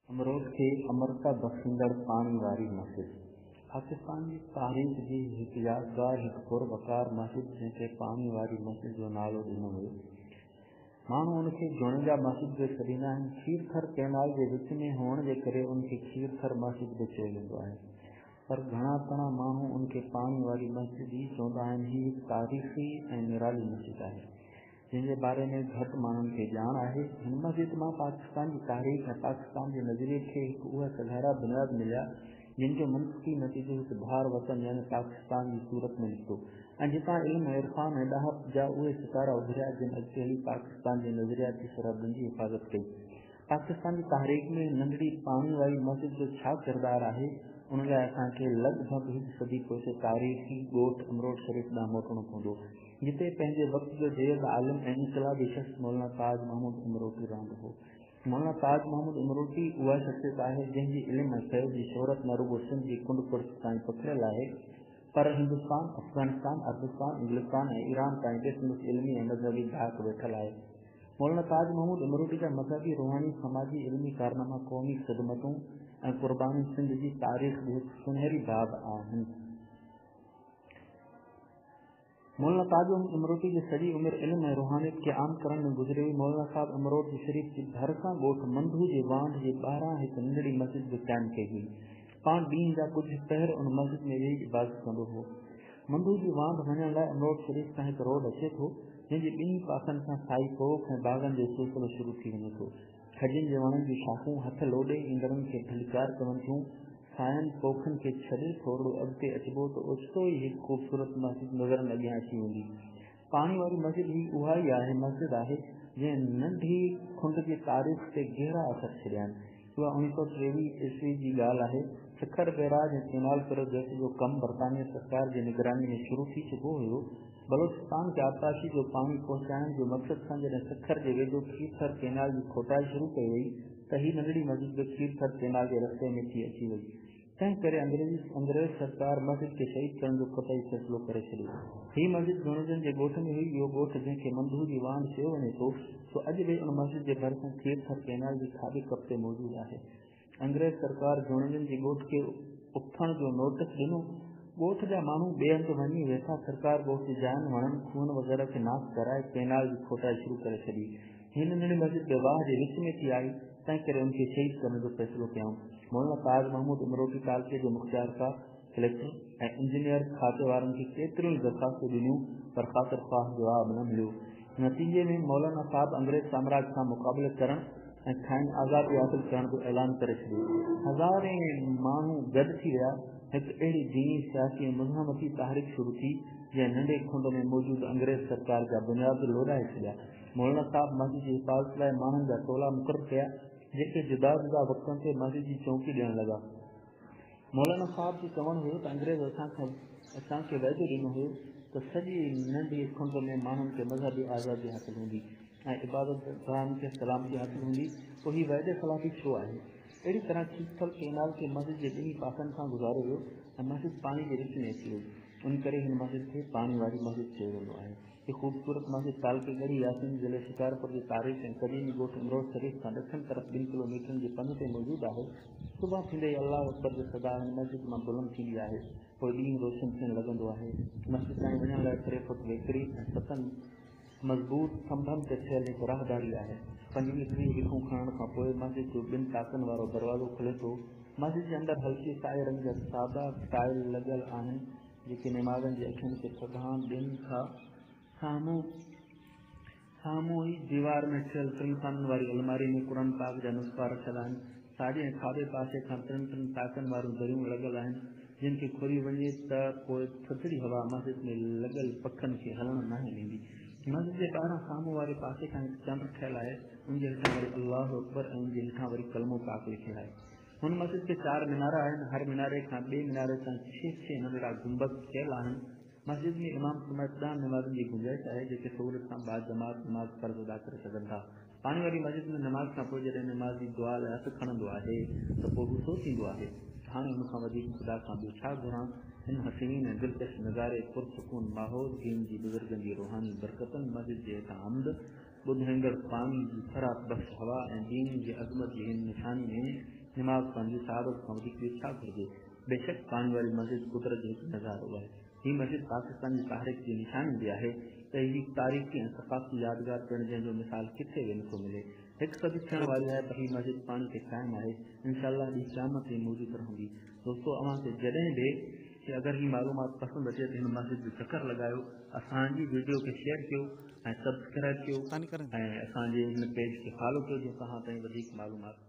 अमरोट के अमरता बख्शिंदड़ पानी वारी मस्जिद। पाकिस्तान जी तारीख़ जी हिकु यादगार हिकु पुरवकार मस्जिद जंहिंखे पानी वारी मस्जिद जो नालो ॾिनो हुयो। माण्हू उनखे जुणिजा मस्जिद बि सॾींदा आहिनि। खीरथर कैनाल जे विच में हुअण जे करे उनखे खीरथर मस्जिद बि चयो वेंदो आहे, पर घणा तणा माण्हू उनखे पानी वारी मस्जिद ई चवंदा आहिनि। हीअ हिकु तारीख़ी ऐं निराली मस्जिद आहे जंहिंजे बारे में घटि माण्हुनि खे ॼाण आहे। हिन मस्जिद मां पाकिस्तान जी तारीख़ ऐं पाकिस्तान जे नज़रिए खे हिकु उहा सधारा बुनियाद मिलिया जिन जो मुंतक़ी नतीजो हिकु धार वतन यानी पाकिस्तान जी सूरत में निकितो ऐं जितां इल्म इरफान ऐं ॾाहप जा उहे सितारा उभरिया जिन अॻिते हली पाकिस्तान जे नज़रियाती सरहदुनि जी हिफ़ाज़त कई। पाकिस्तान जी तारीख़ में नंढड़ी पानी वारी मस्जिद जो छा किरदारु आहे, उन लाइ असांखे लॻभॻि हिकु सदी पोइ तारीख़ी ॻोठ अमरोट शरीफ़ ॾांहुं मोटणो पवंदो, जिते पंहिंजे वक़्त जो जेल आलिम ऐं इनकलाबी शख़्स मौलाना ताज महमूद उमरोटी रहंदो हो। मौलाना ताज महमूद उमरोटी उहा शख़्सियत आहे जंहिंजी इल्म ऐं फ़ैज़ जी शोहरत न रुगो सिंध जी कुंड कुर्स ताईं पखिड़ियल आहे, पर हिंदुस्तान, अफ़गानिस्तान, अरबिस्तान, इंग्लिस्तान ऐं ईरान ताईं ॾिस इल्मी ऐं मज़हबी धाक वेठल आहे। मौलाना ताज महमूद उमरोटी जा मज़हबी, रूहानी, समाजी, इल्मी कारनामा, क़ौमी ख़िदमतूं ऐं क़ुर्बानी सिंध जी तारीख़ जी हिकु सुनहरी बाब आहिनि। मौलाना ताज उमरोटी जी सॼी उमिरि इल्म ऐं रूहानियत खे आम करण में गुज़री हुई। मौलाना साहब अमरोट जी शरीफ़ जी भरिसां ॻोठ मंधू जे वांढ जे ॿाहिरां हिकु नंढड़ी मस्जिद बि क़ाइमु कई हुई। पाण ॾींहं जा कुझु पहर उन मस्जिद में वेही इबादत कंदो हो। मंधू जी वांढ वञण लाइ अमरोट शरीफ़ खां हिकु रोड अचे थो जंहिंजे ॿिन्ही पासनि खां साई पोख ऐं बाग़नि जो सिलसिलो शुरू थी वञे थो। खजनि जे वणनि जी शाखूं हथ लोॾे ईंदड़नि खे फलिकार कनि थियूं। सायनि पोखनि खे छॾे थोरो अॻिते अचिबो त ओचितो ई हिकु ख़ूबसूरत मस्जिद नज़रनि अॻियां अची वेंदी। पानी वारी मस्जिद ही उहा ई आहे मस्जिद आहे जंहिं नंढी खुंड जी तारीख़ ते गहरा असर छॾिया आहिनि। उहा 1923 ईस्वी जी ॻाल्हि आहे। सिखर बैराज ऐं कैनाल प्रोजेक्ट जो कमु बरतानिया सरकार जी निगरानी में शुरू थी चुको हुयो। बलोचिस्तान खे आबपाशी जो पाणी पहुचाइण जो मक़सद सां जॾहिं सिखर जे वेझो खीरथर कैनाल जी खोटाई शुरू कई वई त ही नंढड़ी मस्जिद बि खीरथर कैनाल जे रस्ते में थी अची वई। तंहिं करे अंग्रेज़ सरकार मस्जिद खे शहीद करण जो क़तई फ़ैसिलो करे छॾियो। हीअ मस्जिद जुणजनि जे ॻोठ में हुई। इहो ॻोठ जंहिंखे मंधू जी वांढ चयो वञे थो, सो अॼु बि उन मस्जिद जे भरिसां खीरथर कैनाल जी खाॿे कप ते मौजूदु आहे। अंग्रेज़ सरकार जुणजनि जे ॻोठ खे उथण जो नोटिस ॾिनो। ॻोठ जा माण्हू ॿिए हंधि वञी वेठा। सरकार ॻोठ जी जायुनि, वणनि, खूहनि वग़ैरह खे नास कराए कैनाल जी खोटाई शुरू करे छॾी। हिन नंढड़ी मस्जिद बि वाह जे विच में थी आई। तंहिं करे उनखे शहीद करण जो फ़ैसिलो कयऊं। मौलाना ताज महमूद उमरोटी तालके जो मुख्तियार का कलेक्टर ऐं इंजीनियर खाते वारनि खे केतिरियूं ई दरख़्वास्तूं ॾिनियूं, पर ख़ातिर ख़्वाह जवाब न मिलियो। नतीजे में मौलाना साहब अंग्रेज़ साम्राज्य सां मुक़ाबिले करण ऐं खाइनि आज़ादी हासिल करण जो ऐलान करे छॾियो। हज़ारे माण्हू गॾु थी विया। हिकु अहिड़ी दीनी, सियासी ऐं मुज़ाहमती तहरीक शुरू थी जंहिं नंढे खुंड में मौजूदु अंग्रेज़ सरकार जा बुनियाद लोॾाए छॾिया। मौलाना साहब मस्जिद जी हिफ़ाज़त लाइ माण्हुनि जा टोला मुक़ररु कया जेके जुदा जुदा वक़्तनि ते मस्जिद जी चौकी ॾियण लॻा। मौलाना साहब जो चवणु हुयो त अंग्रेज़ असांखे वाइदो ॾिनो हुयो त सॼी नंढी खुंड में माण्हुनि खे मज़हबी आज़ादी हासिल हूंदी ऐं इबादत गाहनि खे सलामती हासिल हूंदी। पोइ हीअ वाइदे ख़िलाफ़ी छो आहे? अहिड़ी तरह खीरथर कैनाल खे मस्जिद जे ॿिन्ही पासनि खां गुज़ारियो वियो ऐं मस्जिद पाणी जे विच में अची वई। उन करे हिन मस्जिद खे पानी वारी मस्जिद चयो वेंदो आहे। हीअ ख़ूबसूरत मस्जिद तालके गढ़ी यासीन ज़िले शिकारपुर जी तारीख़ ऐं क़दीमी ॻोठ अमरोट शरीफ़ खां ॾखण तरफ़ 2 किलोमीटरनि जे पंध ते मौजूदु आहे। सुबुह थींदे अल्लाह अकबर जो सदा हिन मस्जिद मां बुलंद थींदी आहे। पोइ ॾींहुं रोशन थियणु लॻंदो आहे। मस्जिद ताईं वञण लाइ 3 फुट वेकरी ऐं 7 मज़बूत खंभनि ते थियल हिकु राहदारी आहे। 25-30 हिकूं खणण खां पोइ मस्जिद जो 2 टाकनि वारो दरवाज़ो खुले थो। मस्जिद जे अंदरि हल्के साए रंग जा सादा टाइल लॻल आहिनि जेके निमाज़नि जी अखियुनि खे थधाण ॾियनि था। साम्हूं ई दीवार में थियल 3 खाननि वारी अलमारी में क़ुरान पाक जा नुस्ख़ा रखियल आहिनि। साॼे ऐं खाॿे पासे खां 3 टाकनि वारियूं दरियूं लॻल आहिनि जिन खे खोली वञे त पोइ थधिड़ी हवा मस्जिद में लॻल पखनि खे हलण न ॾींदी। मस्जिद जे ॿाहिरां साम्हूं वारे पासे खां हिकु चंड ठहियल आहे। उन जे हेठां वरी अल्लाह अकबर ऐं उन जे हेठां वरी कलमो पाक लिखियलु आहे। हुन मस्जिद खे 4 मीनारा आहिनि। हर मीनारे खां ॿिए मीनारे ताईं 6 नंढड़ा गुंबद ठहियल आहिनि। मस्जिद में इमाम समेत 10 नमाज़नि जी गुंजाइश आहे जेके सहूलियत सां बाजमात नमाज़ फ़र्ज़ अदा करे सघनि था। पानी वारी मस्जिद में नमाज़ खां पोइ जॾहिं नमाज़ी दुआ लाइ हथु खणंदो आहे त पोइ हू सोचींदो आहे हाणे हुन खां वधीक ख़ुदा खां ॿियो छा घुरां। हिन हसीन ऐं दिलकश नज़ारे पुरसकून माहौल दीन जी बुज़ुर्गनि जी रूहानी बरकतनि, मस्जिद जे हेठां हम्द ॿुधंदड़ पानी जी ख़राब बख़्श हवा ऐं दीन जी अज़मत जी हिन निशानी में नमाज़ पढ़ण जी शहादत खां वधीक ॿियो छा घुरिजे। बेशक पाणी वारी मस्जिद कुदरत जो हिकु नज़ारो आहे। हीअ मस्जिद पाकिस्तान जी तारीख़ जी निशानी भी आहे त ही तारीख़ी ऐं सक़ाफ़ती यादगार पिणु जंहिंजो मिसाल किथे बि नथो मिले। हिकु सदी थियण वारी आहे त हीअ मस्जिद पाणी ते क़ाइमु आहे। इंशाअल्लाह ॾींहुं क़यामत ताईं मौजूदु रहंदी। दोस्तो अव्हांखे जॾहिं बि कि अगर ही मालूमात पसंद अचे तो हिन मस्जिद जो चक्कर लगायो, असांजी वीडियो के शेयर कयो ऐं सब्सक्राइब कयो ऐं असांजे हिन पेज के फॉलो कयो जो तव्हां ताईं वधीक मालूमात